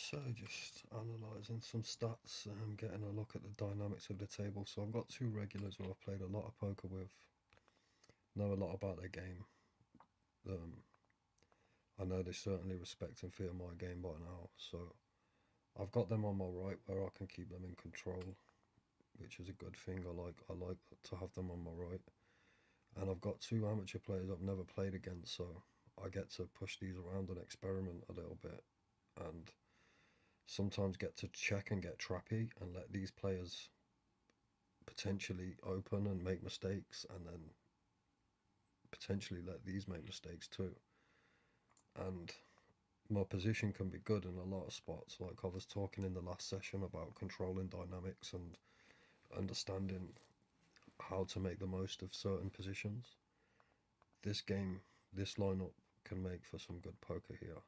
So just analysing some stats, getting a look at the dynamics of the table. So I've got two regulars who I've played a lot of poker with, know a lot about their game. Um, I know they certainly respect and fear my game by now. So I've got them on my right where I can keep them in control, which is a good thing. I like to have them on my right. And I've got two amateur players I've never played against, so I get to push these around and experiment a little bit, and sometimes get to check and get trappy and let these players potentially open and make mistakes, and then potentially let these make mistakes too. And my position can be good in a lot of spots. Like I was talking in the last session about controlling dynamics and understanding how to make the most of certain positions. This game, this lineup can make for some good poker here.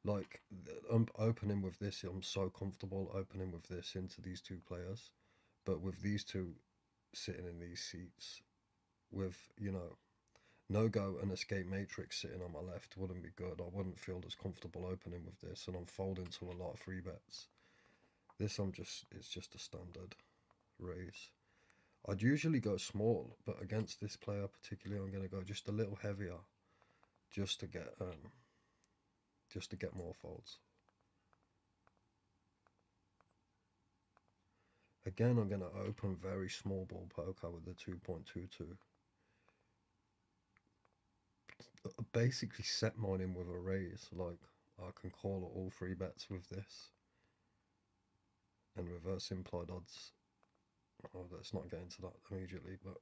Like I'm opening with this, I'm so comfortable opening with this into these two players, but with these two sitting in these seats, with no go and escape matrix sitting on my left wouldn't be good. I wouldn't feel as comfortable opening with this, and I'm folding to a lot of free bets. This it's just a standard raise. I'd usually go small, but against this player particularly, I'm gonna go just a little heavier, just to get more folds. Again, I'm gonna open very small ball poker with the 2.22. Basically set mine in with a raise. Like I can call all three bets with this, and reverse implied odds. Oh, let's not get into that immediately, but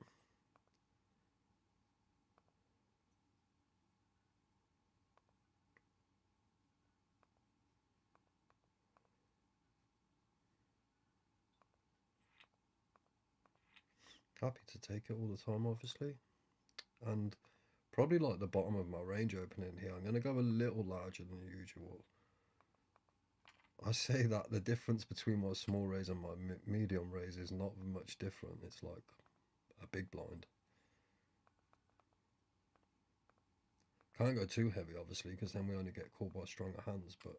happy to take it all the time, obviously. And probably like the bottom of my range opening here, I'm going to go a little larger than usual. I say that the difference between my small raise and my medium raise is not much different. It's like a big blind. Can't go too heavy, obviously, because then we only get called by stronger hands, but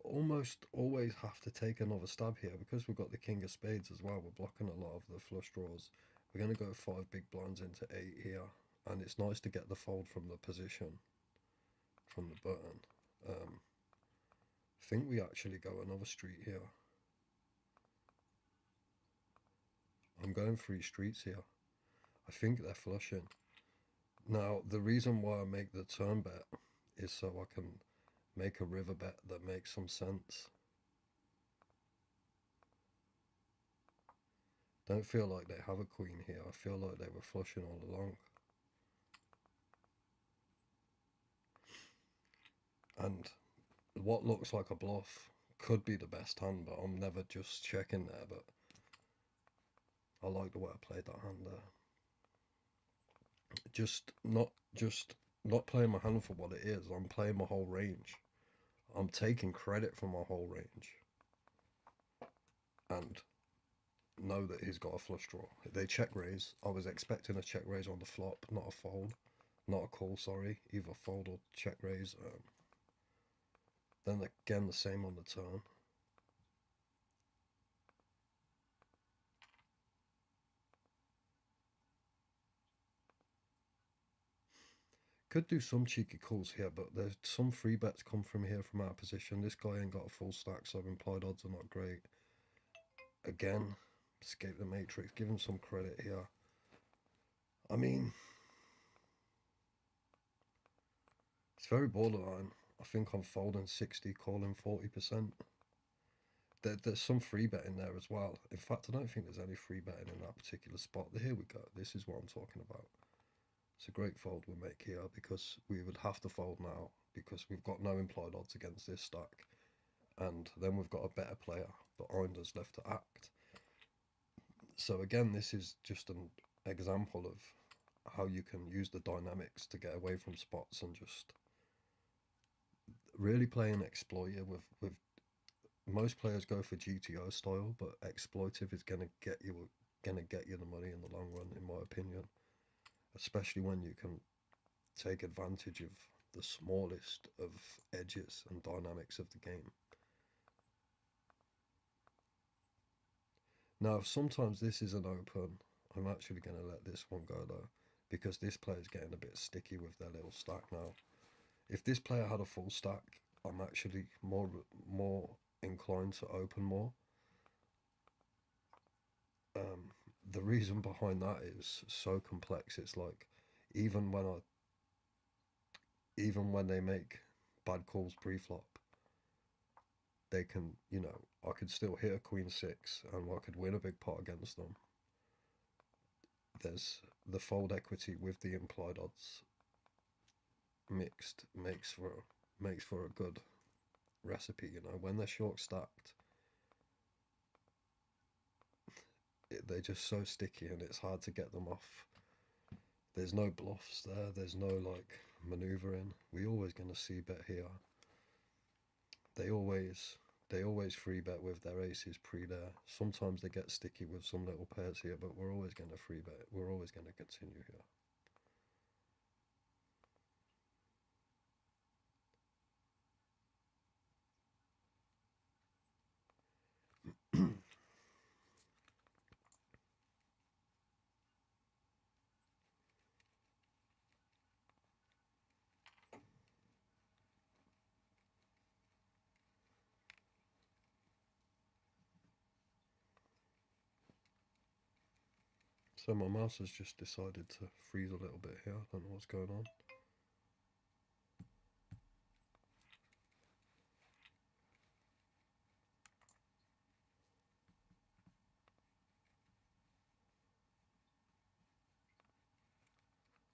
almost always have to take another stab here because we've got the king of spades as well. We're blocking a lot of the flush draws. We're going to go five big blinds into eight here, and it's nice to get the fold from the position, from the button. I think we actually go another street here. I'm going three streets here. I think they're flushing. Now, the reason why I make the turn bet is so I can make a river bet that makes some sense. Don't feel like they have a queen here. I feel like they were flushing all along. And what looks like a bluff could be the best hand, but I'm never just checking there. But I like the way I played that hand there. Just not playing my hand for what it is. I'm playing my whole range. I'm taking credit for my whole range. And know that he's got a flush draw. They check raise. I was expecting a check raise on the flop, not a fold. Not a call, sorry. Either fold or check raise. Then again, the same on the turn. Could do some cheeky calls here, but there's some free bets come from here from our position. This guy ain't got a full stack, so implied odds are not great. Again, escape the matrix. Give him some credit here. I mean, it's very borderline. I think I'm folding 60, calling 40%. There's some free betting there as well. In fact, I don't think there's any free betting in that particular spot. Here we go. This is what I'm talking about. It's a great fold we make here because we would have to fold now because we've got no implied odds against this stack. And then we've got a better player behind us left to act. So again, this is just an example of how you can use the dynamics to get away from spots and just really play an exploiter with most players go for GTO style, but exploitive is gonna get you the money in the long run, in my opinion. Especially when you can take advantage of the smallest of edges and dynamics of the game. Now, sometimes this is an open. I'm actually going to let this one go though, because this player's getting a bit sticky with their little stack now. If this player had a full stack, I'm actually more inclined to open more. The reason behind that is so complex. It's like even when they make bad calls pre-flop, they can, I could still hit a queen six and I could win a big pot against them. There's the fold equity with the implied odds mixed makes for a good recipe. When they're short stacked, they're just so sticky and it's hard to get them off. There's no bluffs there. There's no like maneuvering. We always gonna see bet here. They always free bet with their aces pre there. Sometimes they get sticky with some little pairs here, but we're always gonna free bet. We're always gonna continue here. So my mouse has just decided to freeze a little bit here. I don't know what's going on.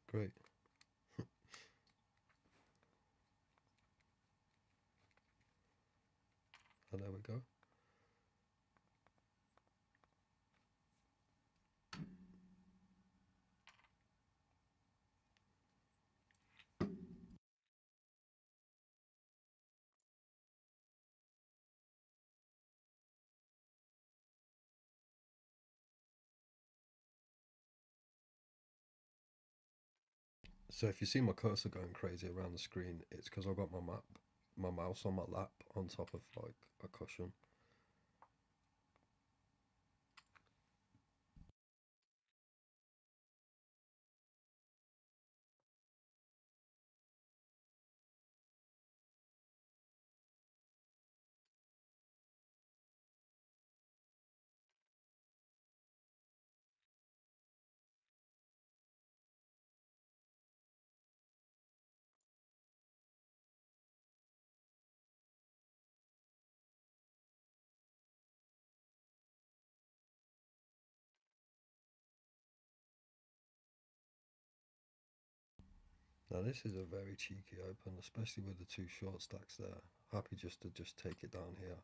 Great. And there we go. So if you see my cursor going crazy around the screen, it's because I've got my mouse on my lap on top of like a cushion. Now this is a very cheeky open, especially with the two short stacks there. Happy just to take it down here.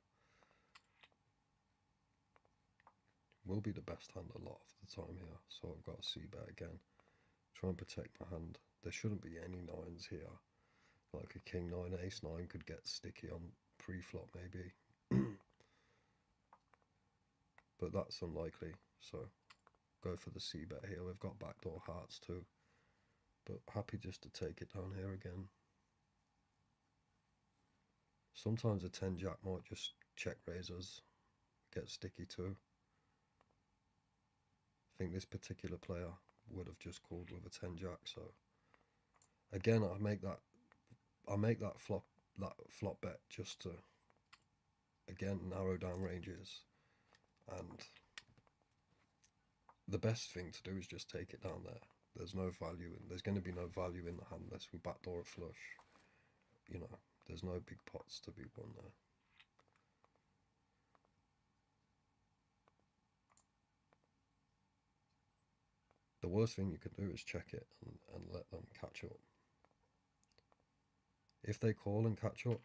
Will be the best hand a lot of the time here, so I've got a c-bet again. Try and protect my hand. There shouldn't be any nines here. Like a king nine, ace nine could get sticky on pre-flop maybe. But that's unlikely, so go for the c-bet here. We've got backdoor hearts too. But happy just to take it down here again. Sometimes a 10 jack might just check raise us, get sticky too. I think this particular player would have just called with a 10 jack, so again I make that flop bet just to again narrow down ranges, and the best thing to do is just take it down there. There's going to be no value in the hand unless we backdoor a flush. There's no big pots to be won there. The worst thing you can do is check it and let them catch up. If they call and catch up,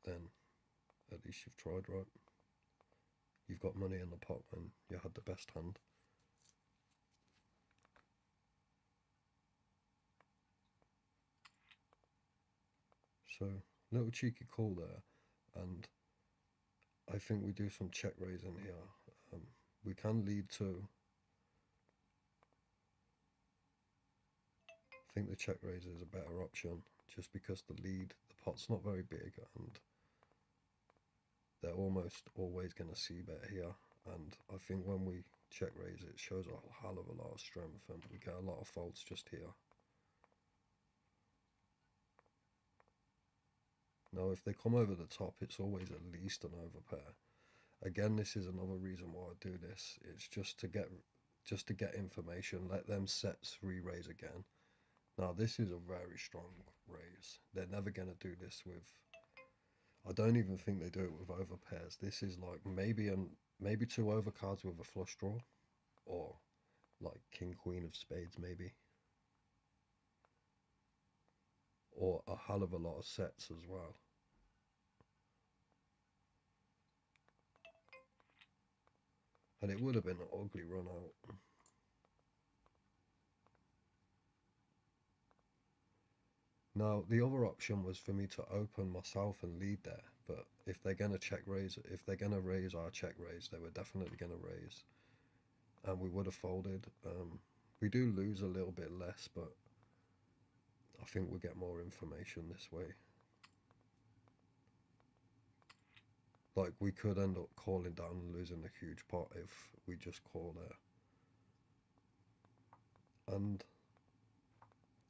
then at least you've tried, right? You've got money in the pot when you had the best hand. So, little cheeky call there, and I think we do some check raising here. We can lead to. I think the check raise is a better option, just because the pot's not very big, and they're almost always going to see bet here. And I think when we check raise, it shows a hell of a lot of strength, and we get a lot of folds just here. Now, if they come over the top, it's always at least an overpair. Again, this is another reason why I do this. It's just to get information. Let them sets re-raise again. Now, this is a very strong raise. They're never going to do this with. I don't even think they do it with overpairs. This is like maybe two overcards with a flush draw, or like king queen of spades maybe, or a hell of a lot of sets as well. And it would have been an ugly run out. Now, the other option was for me to open myself and lead there, but if they're going to if they're going to raise our check raise, they were definitely going to raise, and we would have folded. We do lose a little bit less, but I think we get more information this way. Like, we could end up calling down and losing a huge pot if we just call there. And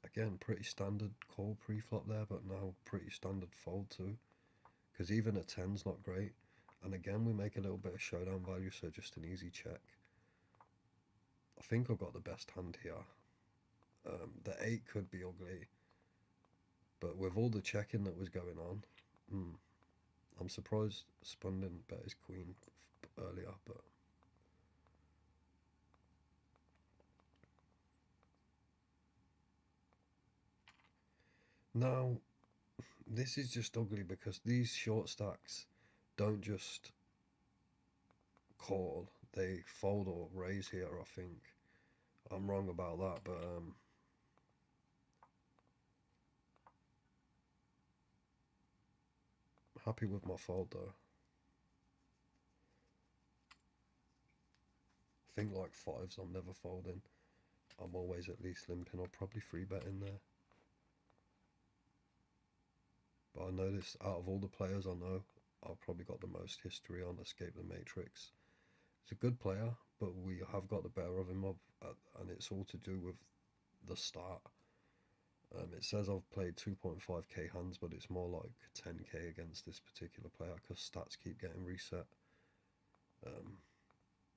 again, pretty standard call pre-flop there, but now pretty standard fold too, because even a 10's not great. And again, we make a little bit of showdown value, so just an easy check. I think I've got the best hand here. The 8 could be ugly, but with all the checking that was going on, I'm surprised Spun didn't bet his queen earlier, but now this is just ugly because these short stacks don't just call, they fold or raise here, I think. I'm wrong about that, but happy with my fold though. I think like 5s I'm never folding. I'm always at least limping or probably free betting there. But I noticed out of all the players I know, I've probably got the most history on Escape the Matrix. He's a good player, but we have got the better of him, and it's all to do with the start. It says I've played 2.5k hands, but it's more like 10k against this particular player because stats keep getting reset.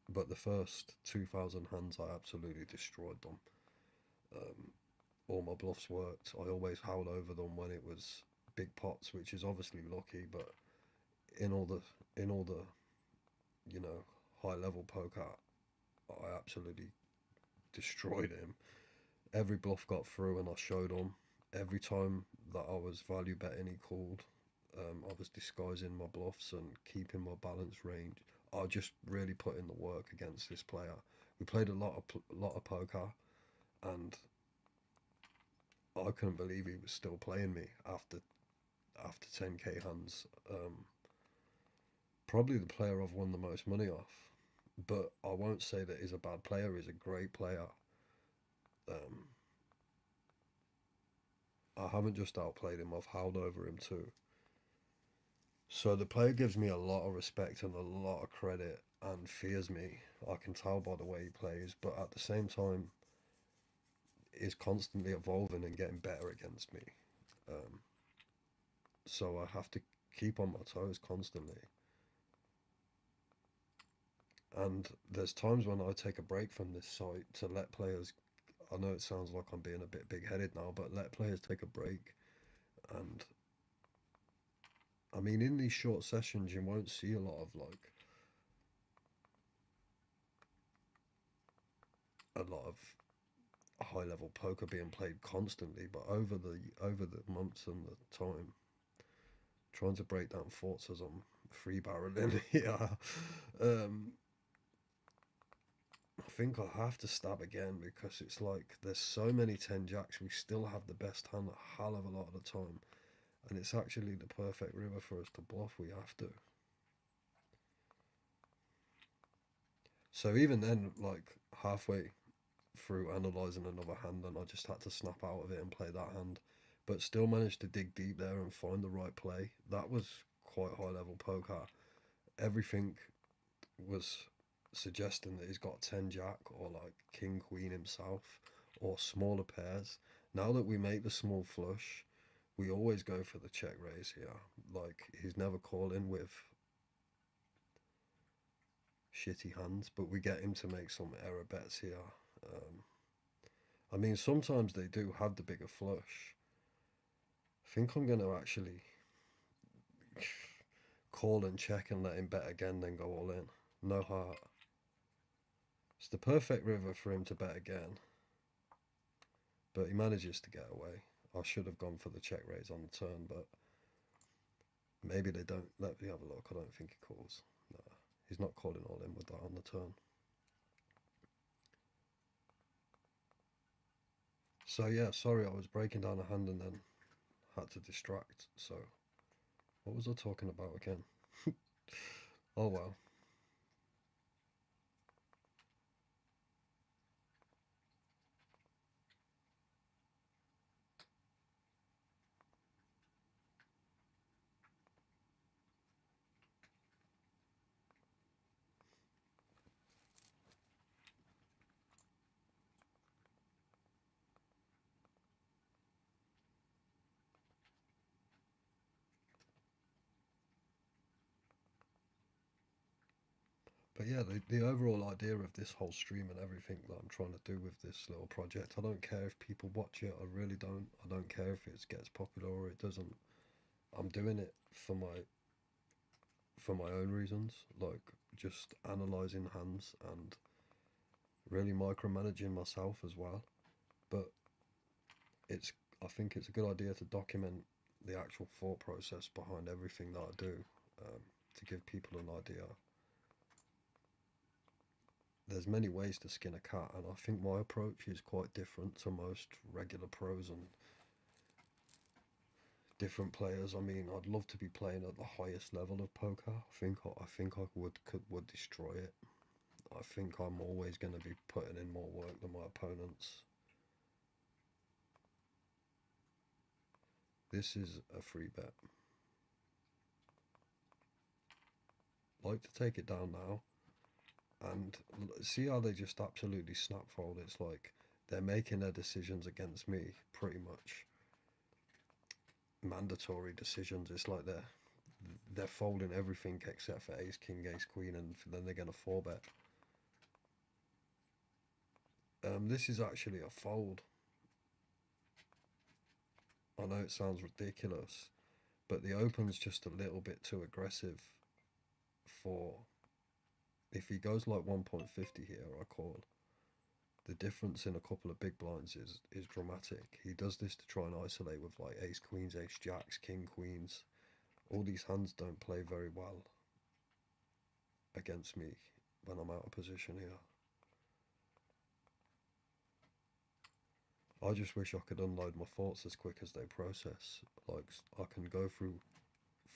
But the first 2,000 hands, I absolutely destroyed them. All my bluffs worked. I always howled over them when it was big pots, which is obviously lucky, but in all the high level poker, I absolutely destroyed him. Every bluff got through, and I showed him. Every time that I was value betting, he called. I was disguising my bluffs and keeping my balance range. I just really put in the work against this player. We played a lot of poker, and I couldn't believe he was still playing me after 10k hands. Probably the player I've won the most money off, but I won't say that he's a bad player. He's a great player. I haven't just outplayed him, I've howled over him too. So the player gives me a lot of respect and a lot of credit and fears me. I can tell by the way he plays, but at the same time is constantly evolving and getting better against me. So I have to keep on my toes constantly. And there's times when I take a break from this site to let players, I know it sounds like I'm being a bit big-headed now, but let players take a break. And I mean, in these short sessions, you won't see a lot of high level poker being played constantly, but over the months and the time, trying to break down forts as I'm free barreling here. I think I have to stab again because it's like there's so many 10 jacks, we still have the best hand a hell of a lot of the time, and it's actually the perfect river for us to bluff. We have to. So even then, like halfway through analysing another hand, and I just had to snap out of it and play that hand. But still managed to dig deep there and find the right play. That was quite high level poker. Everything was suggesting that he's got 10 jack or like king queen himself or smaller pairs. Now that we make the small flush, we always go for the check raise here. Like, he's never calling with shitty hands, but we get him to make some error bets here. I mean, sometimes they do have the bigger flush. I think I'm going to actually call and check and let him bet again, then go all in. No heart. It's the perfect river for him to bet again, but he manages to get away. I should have gone for the check raise on the turn, but maybe they don't. Let me have a look. I don't think he calls. No, he's not calling all in with that on the turn. So yeah, sorry, I was breaking down a hand and then had to distract. So what was I talking about again? Oh well. But yeah, the overall idea of this whole stream and everything that I'm trying to do with this little project, I don't care if people watch it, I really don't. I don't care if it gets popular or it doesn't. I'm doing it for my own reasons, like just analysing hands and really micromanaging myself as well. But it's I think it's a good idea to document the actual thought process behind everything that I do, to give people an idea. There's many ways to skin a cat, and I think my approach is quite different to most regular pros and different players. I mean, I'd love to be playing at the highest level of poker. I would destroy it. I think I'm always going to be putting in more work than my opponents. This is a free bet. Like to take it down now and see how they just absolutely snap fold. It's like they're making their decisions against me, pretty much mandatory decisions. It's like they're folding everything except for ace king, ace queen, and then they're gonna four bet. This is actually a fold. I know it sounds ridiculous, but the open's just a little bit too aggressive for. If he goes like 1.50 here, I call. The difference in a couple of big blinds is dramatic. He does this to try and isolate with like ace queens, ace jacks, king queens. All these hands don't play very well against me when I'm out of position here. I just wish I could unload my thoughts as quick as they process. Like, I can go through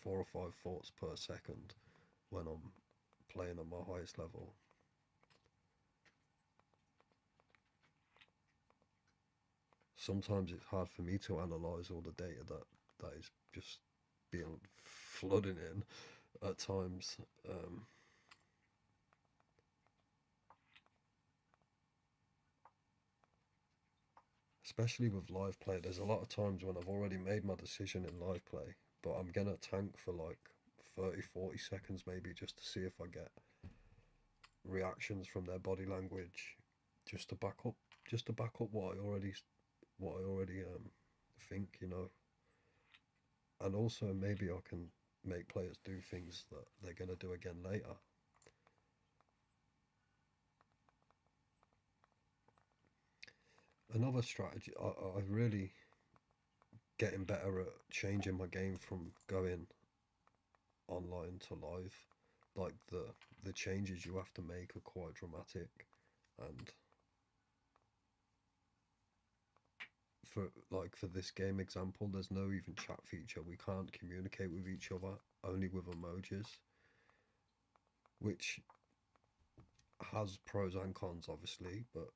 4 or 5 thoughts per second when I'm playing at my highest level. Sometimes it's hard for me to analyse all the data that is just being flooding in at times. Especially with live play, there's a lot of times when I've already made my decision in live play, but I'm gonna tank for like 30-40 seconds maybe just to see if I get reactions from their body language, just to back up what I already think, and also maybe I can make players do things that they're gonna do again later. Another strategy, I really getting better at changing my game from going online to live. Like the changes you have to make are quite dramatic, and for this game example, there's no even chat feature. We can't communicate with each other, only with emojis, which has pros and cons obviously, but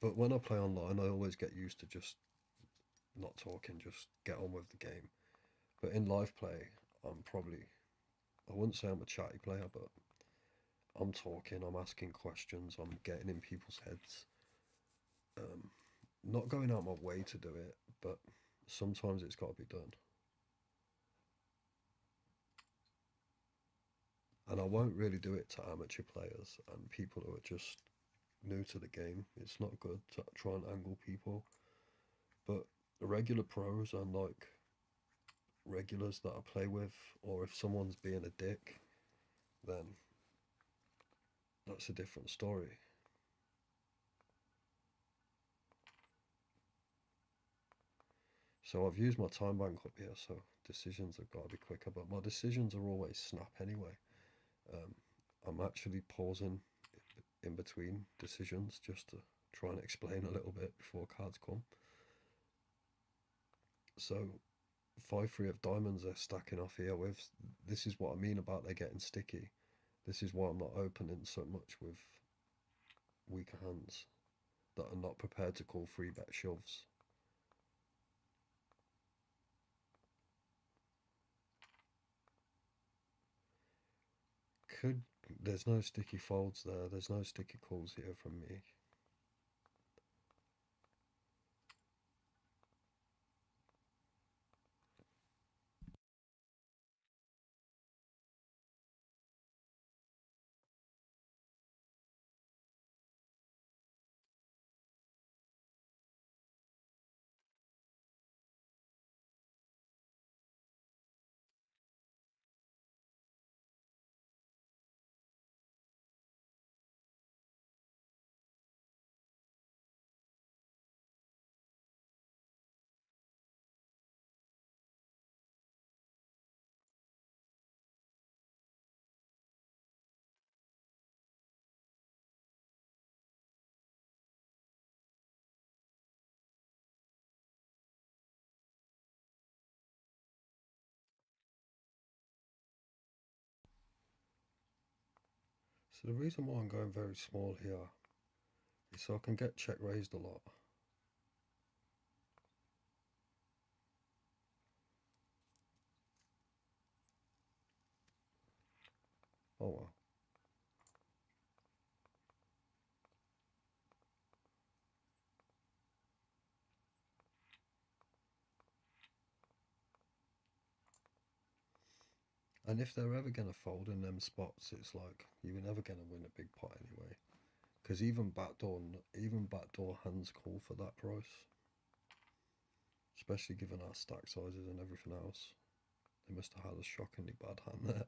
But when I play online, I always get used to just not talking, just get on with the game. But in live play, I'm probably, I wouldn't say I'm a chatty player, but I'm talking, I'm asking questions, I'm getting in people's heads. Um, Not going out my way to do it, but sometimes it's got to be done. And I won't really do it to amateur players and people who are just new to the game. It's not good to try and angle people. But regular pros and like regulars that I play with, or if someone's being a dick, then that's a different story. So I've used my time bank up here, so decisions have got to be quicker. But my decisions are always snap anyway. Um, I'm actually pausing in between decisions just to try and explain a little bit before cards come. So 5-3 of diamonds they're stacking off here with. This is what I mean about they're getting sticky. This is why I'm not opening so much with weaker hands that are not prepared to call free bet shoves. Could There's no sticky folds there. There's no sticky calls here from me. So the reason why I'm going very small here is so I can get check raised a lot. Oh well. And if they're ever going to fold in them spots, it's like you're never going to win a big pot anyway. Because even backdoor hands call for that price, especially given our stack sizes and everything else. They must have had a shockingly bad hand there.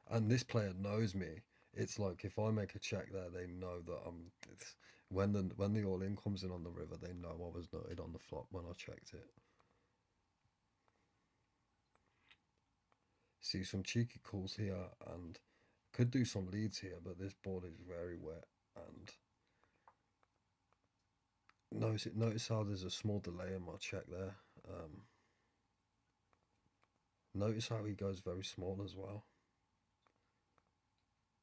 And this player knows me. It's like if I make a check there, they know that I'm. When the all in comes in on the river, they know I was nutted on the flop when I checked it. See some cheeky calls here and could do some leads here, but this board is very wet and notice how there's a small delay in my check there. Notice how he goes very small as well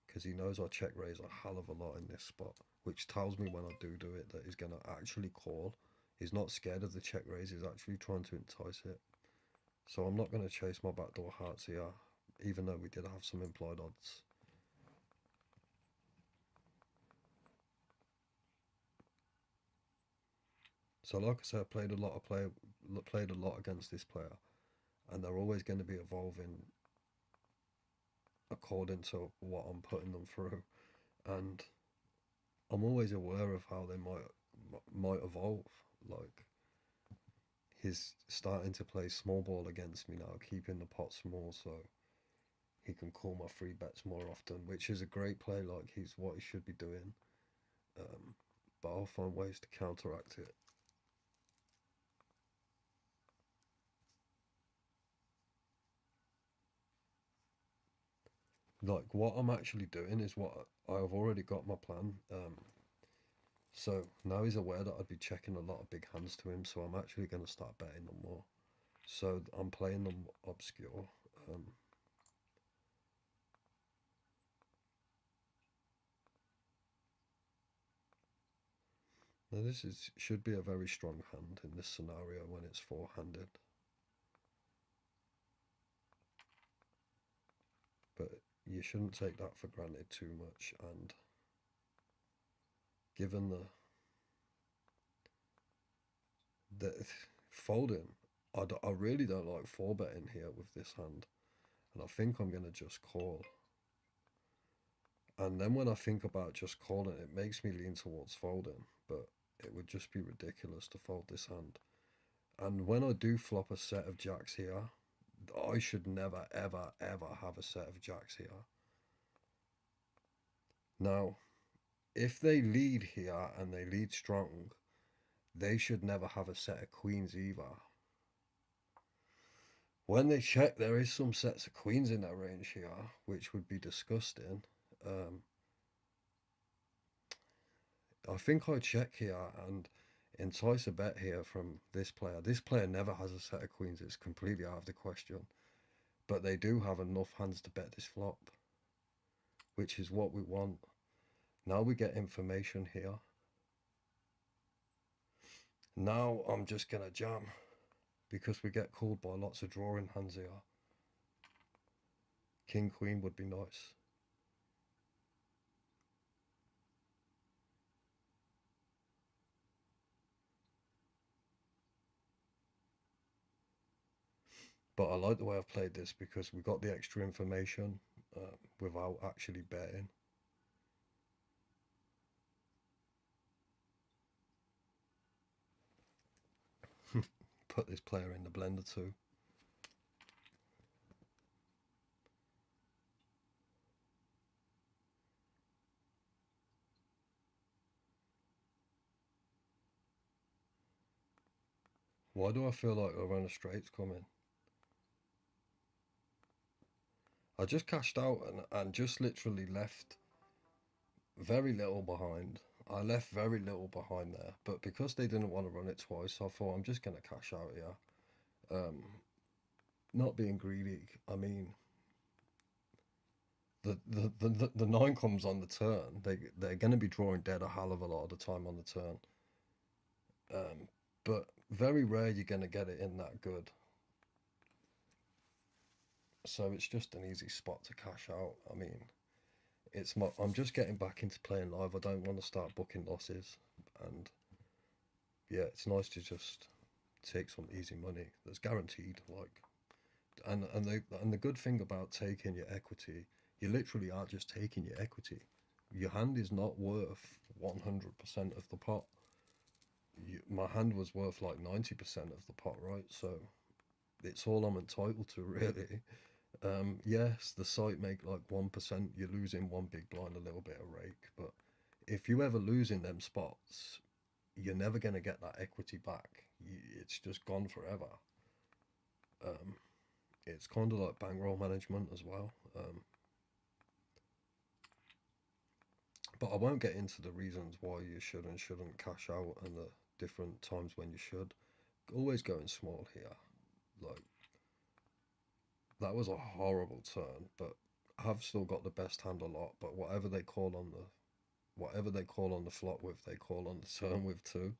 because he knows I check raise a hell of a lot in this spot, which tells me when I do it that he's going to actually call. He's not scared of the check raise, he's actually trying to entice it. So I'm not going to chase my backdoor hearts here, even though we did have some implied odds. So like I said, I played a lot against this player, and they're always going to be evolving according to what I'm putting them through, and I'm always aware of how they might evolve. Like he's starting to play small ball against me now, keeping the pot small so he can call my free bets more often, which is a great play. Like he's what he should be doing, um, but I'll find ways to counteract it. Like what I'm actually doing is what I've already got my plan. So now he's aware that I'd be checking a lot of big hands to him, so I'm actually going to start betting them more. So I'm playing them obscure. Um, Now this should be a very strong hand in this scenario when it's four-handed. But you shouldn't take that for granted too much, and given the folding, I really don't like four betting here with this hand, and I think I'm going to just call. And then when I think about just calling, it makes me lean towards folding, but it would just be ridiculous to fold this hand. And when I do flop a set of jacks here, I should never, ever, ever have a set of jacks here. Now, if they lead here and they lead strong, they should never have a set of queens either. When they check, there is some sets of queens in their range here, which would be disgusting. I think I check here and entice a bet here from this player. This player never has a set of queens. It's completely out of the question. But they do have enough hands to bet this flop, which is what we want. Now we get information here. Now I'm just going to jam because we get called by lots of drawing hands here. King, queen would be nice. But I like the way I've played this because we got the extra information without actually betting. Put this player in the blender too. Why do I feel like a run of straights coming? I just cashed out and just literally left very little behind. I left very little behind there, but because they didn't want to run it twice, I thought I'm just going to cash out here. Not being greedy, I mean, the nine comes on the turn. They're going to be drawing dead a hell of a lot of the time on the turn. But very rare you're going to get it in that good. So it's just an easy spot to cash out. I mean, I'm just getting back into playing live. I don't want to start booking losses, and yeah, it's nice to just take some easy money that's guaranteed. Like, and the good thing about taking your equity, you literally are just taking your equity. Your hand is not worth 100% of the pot. My hand was worth like 90% of the pot, right? So it's all I'm entitled to, really. Yes, the site make like 1%. You're losing one big blind, a little bit of rake, but if you ever lose in them spots, you're never gonna get that equity back. It's just gone forever. Um, it's kind of like bankroll management as well. But I won't get into the reasons why you should and shouldn't cash out and the different times when you should. Always going small here. Like, that was a horrible turn, but I've still got the best hand a lot. But whatever they call on the flop with, they call on the turn with too.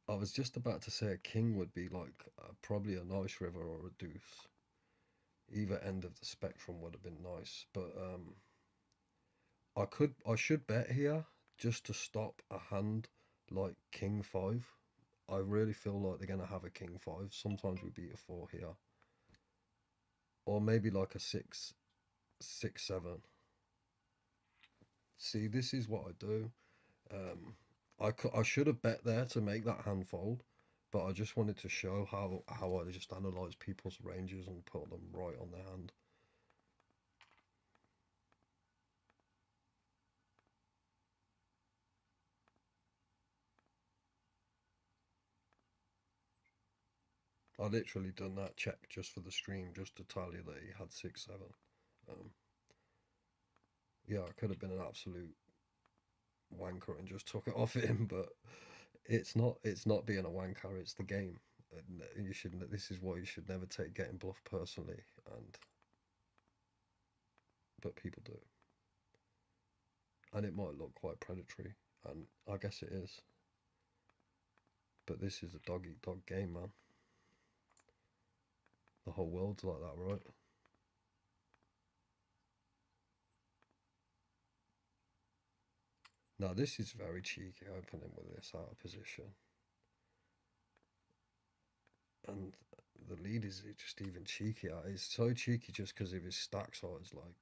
I was just about to say a king would be like probably a nice river or a deuce. Either end of the spectrum would have been nice, but I should bet here just to stop a hand like king five. I really feel like they're gonna have a king five. Sometimes we beat a four here, or maybe like a six, 7. See, this is what I do. I should have bet there to make that hand fold, but I just wanted to show how I just analyze people's ranges and put them right on their hand. I literally done that check just for the stream, just to tell you that he had 6, 7. Yeah, I could have been an absolute wanker and just took it off him, but it's not. It's not being a wanker. It's the game. And you should. This is why you should never take getting bluffed personally, but people do, and it might look quite predatory. and I guess it is. But this is a dog eat dog game, man. The whole world's like that, right? Now this is very cheeky opening with this out of position. And the lead is just even cheekier. It's so cheeky just because of his stack size. Like,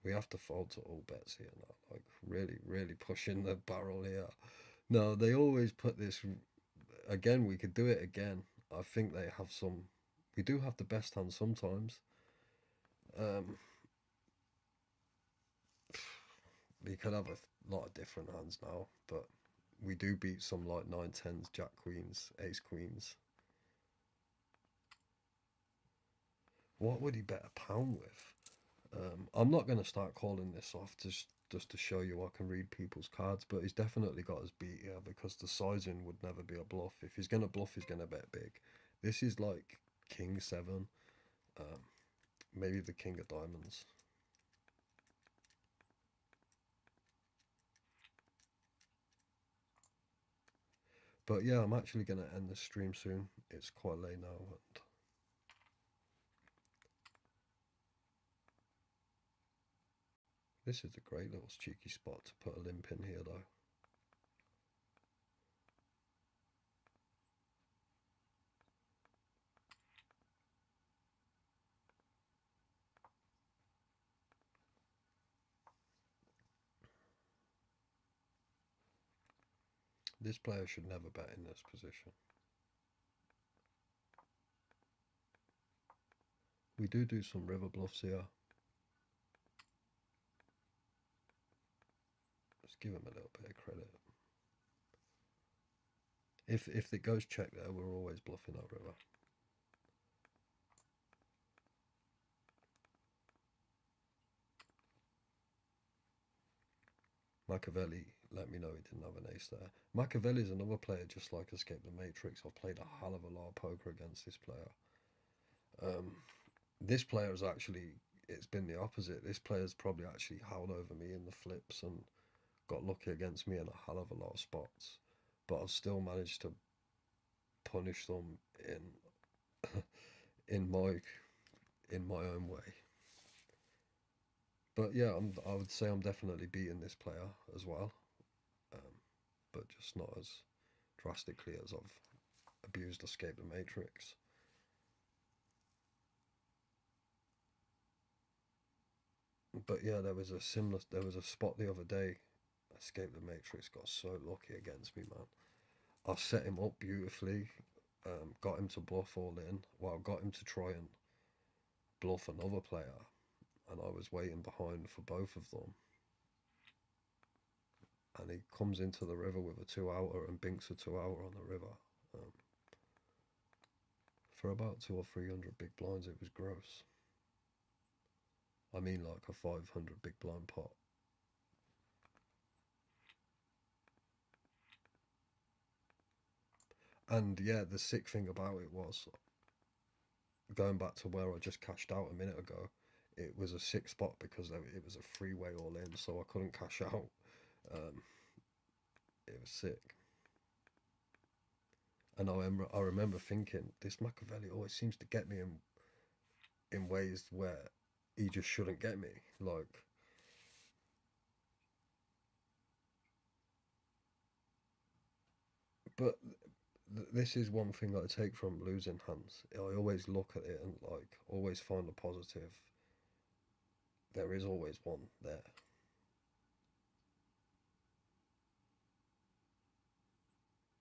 we have to fold to all bets here now. Like, really, really pushing the barrel here. No, they always put this. Again, we could do it again. I think they have some. We do have the best hand sometimes. We could have a lot of different hands now, but we do beat some like 9-10s, jack queens, ace queens. What would he bet a pound with? I'm not going to start calling this off just to show you I can read people's cards, but he's definitely got us beat here because the sizing would never be a bluff. If he's going to bluff, he's going to bet big. This is like king 7, maybe the king of diamonds. But yeah, I'm actually going to end the stream soon. It's quite late now, and this is a great little cheeky spot to put a limp in here, though. This player should never bet in this position. We do some river bluffs here. Let's give him a little bit of credit. If it goes check there, we're always bluffing that river. Machiavelli let me know he didn't have an ace there. Machiavelli's another player just like Escape the Matrix. I've played a hell of a lot of poker against this player. This player has actually, it's been the opposite. This player's probably actually howled over me in the flips and got lucky against me in a hell of a lot of spots. But I've still managed to punish them in my own way. But yeah, I would say I'm definitely beating this player as well, but just not as drastically as I've abused Escape the Matrix. But yeah, there was a spot the other day. Escape the Matrix got so lucky against me, man. I set him up beautifully, got him to bluff all in. Well, got him to try and bluff another player, and I was waiting behind for both of them. And he comes into the river with a 2-outer and binks a 2-outer on the river. For about 200 or 300 big blinds, it was gross. I mean, like a 500 big blind pot. And yeah, the sick thing about it was, going back to where I just cashed out a minute ago, it was a sick spot because it was a freeway all in, so I couldn't cash out. It was sick. And I remember thinking, this Machiavelli always seems to get me in ways where he just shouldn't get me. Like, but this is one thing I take from losing hands. I always look at it and like always find a positive. There is always one there.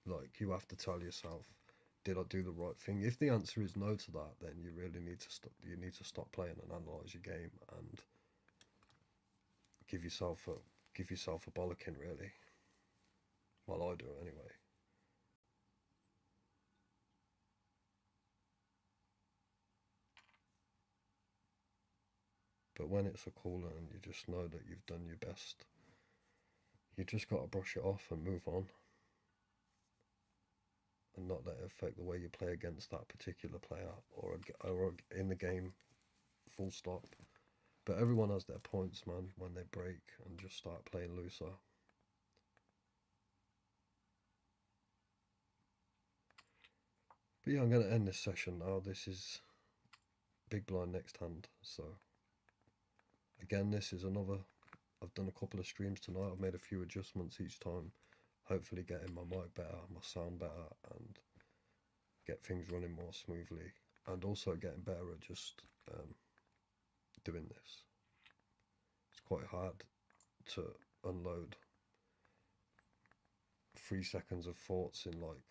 Like, you have to tell yourself, did I do the right thing? If the answer is no to that, then you really need to stop. You need to stop playing and analyze your game and give yourself a bollocking, really. Well, I do anyway. But when it's a caller and you just know that you've done your best, you just got to brush it off and move on, and not let it affect the way you play against that particular player or in the game. Full stop. But everyone has their points, man, when they break and just start playing looser. But yeah, I'm going to end this session now. This is big blind next hand. So again, this is another, I've done a couple of streams tonight. I've made a few adjustments each time. Hopefully getting my mic better, my sound better, and get things running more smoothly. And also getting better at just doing this. It's quite hard to unload 3 seconds of thoughts in like,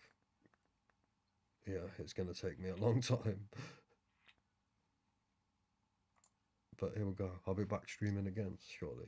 yeah, it's going to take me a long time. But here we go. I'll be back streaming again shortly.